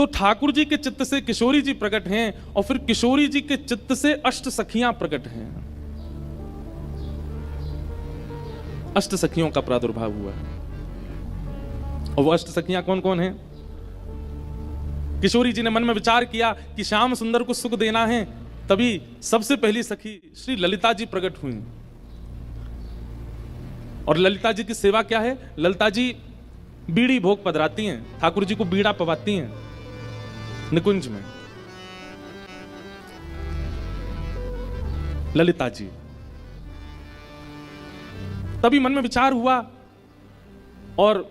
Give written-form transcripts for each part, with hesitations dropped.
तो ठाकुर जी के चित्त से किशोरी जी प्रकट हैं और फिर किशोरी जी के चित्त से अष्ट सखियां प्रकट हैं। अष्ट सखियों का प्रादुर्भाव हुआ और वो अष्ट सखियां कौन कौन हैं? किशोरी जी ने मन में विचार किया कि श्याम सुंदर को सुख देना है, तभी सबसे पहली सखी श्री ललिता जी प्रकट हुई। और ललिता जी की सेवा क्या है? ललिता जी बीड़ी भोग पधराती हैं, ठाकुर जी को बीड़ा पवाती हैं निकुंज में। ललिता जी, तभी मन में विचार हुआ और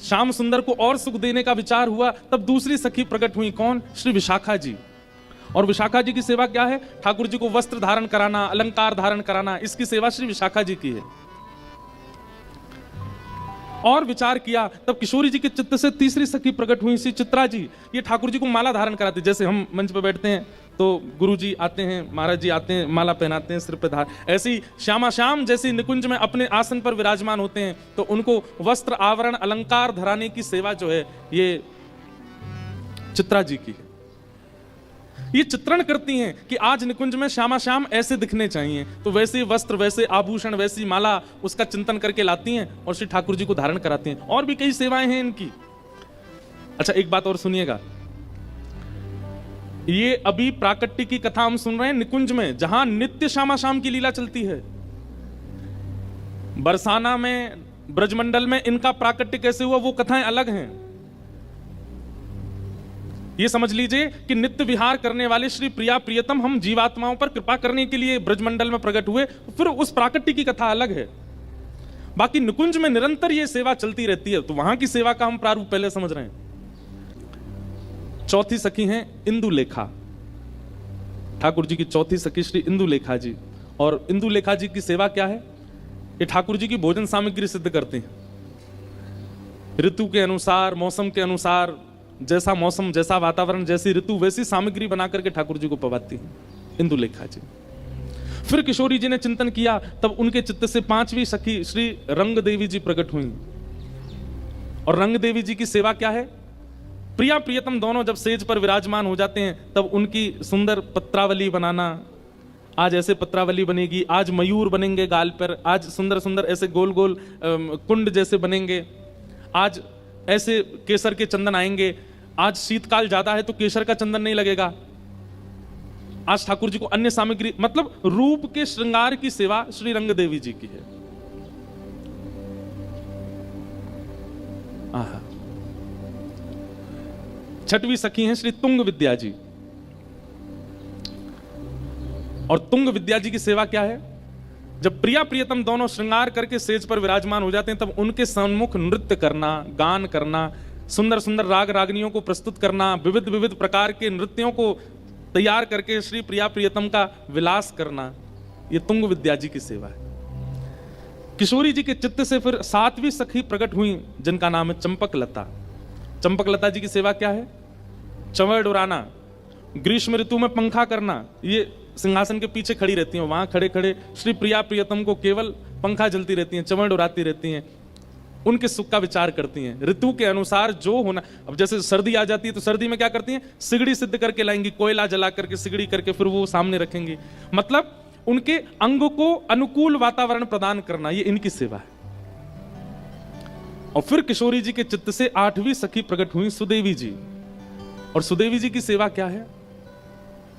श्याम सुंदर को और सुख देने का विचार हुआ। तब दूसरी सखी प्रकट हुई, कौन? श्री विशाखा जी। और विशाखा जी की सेवा क्या है? ठाकुर जी को वस्त्र धारण कराना, अलंकार धारण कराना, इसकी सेवा श्री विशाखा जी की है। और विचार किया तब किशोरी जी के चित्त से तीसरी सखी प्रकट हुई, श्री चित्रा जी। ये ठाकुर जी को माला धारण कराती, जैसे हम मंच पे बैठते हैं तो गुरु जी आते हैं, महाराज जी आते हैं, माला पहनाते हैं, सिर पे धार, ऐसे ही श्यामा श्याम जैसी निकुंज में अपने आसन पर विराजमान होते हैं, तो उनको वस्त्र आवरण अलंकार धराने की सेवा जो है ये चित्रा जी की है। ये चित्रण करती हैं कि आज निकुंज में श्यामा श्याम ऐसे दिखने चाहिए, तो वैसे वस्त्र, वैसे आभूषण, वैसी माला, उसका चिंतन करके लाती हैं और श्री ठाकुर जी को धारण कराती हैं। और भी कई सेवाएं हैं इनकी। अच्छा, एक बात और सुनिएगा, ये अभी प्राकट्य की कथा हम सुन रहे हैं निकुंज में, जहां नित्य श्यामा श्याम की लीला चलती है। बरसाना में, ब्रजमंडल में इनका प्राकट्य कैसे हुआ वो कथाएं अलग हैं। ये समझ लीजिए कि नित्य विहार करने वाले श्री प्रिया प्रियतम हम जीवात्माओं पर कृपा करने के लिए ब्रजमंडल में प्रकट हुए, फिर उस प्राकट्य की कथा अलग है। बाकी निकुंज में निरंतर ये सेवा चलती रहती है, तो वहां की सेवा का हम प्रारूप पहले समझ रहे हैं। चौथी सखी हैं इंदुलेखा, ठाकुर जी की चौथी सखी श्री इंदुलेखा जी। और इंदुलेखा जी की सेवा क्या है? ये ठाकुर जी की भोजन सामग्री सिद्ध करते हैं। ऋतु के अनुसार, मौसम के अनुसार, जैसा मौसम, जैसा वातावरण, जैसी ऋतु, वैसी सामग्री बना करके ठाकुर जी को पवाती हैं इंदुलेखा जी। फिर किशोरी जी ने चिंतन किया, तब उनके चित्त से पांचवी सखी श्री रंग देवी जी प्रकट हुई। और रंग देवी जी की सेवा क्या है? प्रिया प्रियतम दोनों जब सेज पर विराजमान हो जाते हैं, तब उनकी सुंदर पत्रावली बनाना। आज ऐसे पत्रावली बनेगी, आज मयूर बनेंगे गाल पर, आज सुंदर सुंदर ऐसे गोल गोल कुंड जैसे बनेंगे, आज ऐसे केसर के चंदन आएंगे। आज शीतकाल ज्यादा है तो केसर का चंदन नहीं लगेगा। आज ठाकुर जी को अन्य सामग्री, मतलब रूप के श्रृंगार की सेवा श्री रंग देवी जी की है। आहा। छठवीं सखी हैं श्री तुंग विद्या जी। और तुंग विद्या जी की सेवा क्या है? जब प्रिया प्रियतम दोनों श्रृंगार करके सेज पर विराजमान हो जाते हैं, तब उनके सम्मुख नृत्य करना, गान करना, सुंदर सुंदर राग रागनियों को प्रस्तुत करना, विविध विविध प्रकार के नृत्यों को तैयार करके श्री प्रिया प्रियतम का विलास करना, ये तुंग विद्या जी की सेवा है। किशोरी जी के चित्त से फिर सातवीं सखी प्रकट हुई, जिनका नाम है चंपक लता। चंपक लता जी की सेवा क्या है? चंवड़ उड़ाना, ग्रीष्म ऋतु में पंखा करना। ये सिंहासन के पीछे खड़ी रहती हैं, वहां खड़े खड़े श्री प्रिया प्रियतम को केवल पंखा जलती रहती हैं, चंवड़ उड़ाती रहती हैं, उनके सुख का विचार करती हैं। ऋतु के अनुसार जो होना, अब जैसे सर्दी आ जाती है तो सर्दी में क्या करती हैं? सिगड़ी सिद्ध करके लाएंगी, कोयला जला करके सिगड़ी करके फिर वो सामने रखेंगी। मतलब उनके अंग को अनुकूल वातावरण प्रदान करना, ये इनकी सेवा है। और फिर किशोरी जी के चित्त से आठवीं सखी प्रकट हुई सुदेवी जी। और सुदेवी जी की सेवा क्या है?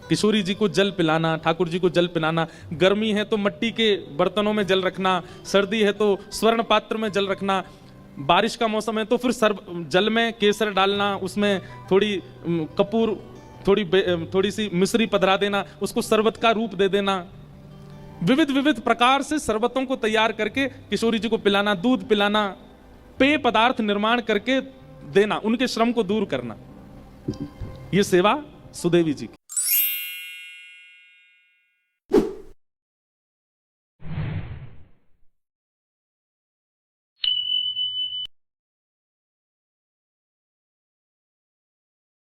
किशोरी जी को जल पिलाना, ठाकुर जी को जल पिलाना। गर्मी है तो मिट्टी के बर्तनों में जल रखना, सर्दी है तो स्वर्ण पात्र में जल रखना, बारिश का मौसम है तो फिर जल में केसर डालना, उसमें थोड़ी कपूर, थोड़ी सी मिश्री पधरा देना, उसको शरबत का रूप दे देना। विविध विविध प्रकार से शरबतों को तैयार करके किशोरी जी को पिलाना, दूध पिलाना, पेय पदार्थ निर्माण करके देना, उनके श्रम को दूर करना, ये सेवा सुदेवी जी की।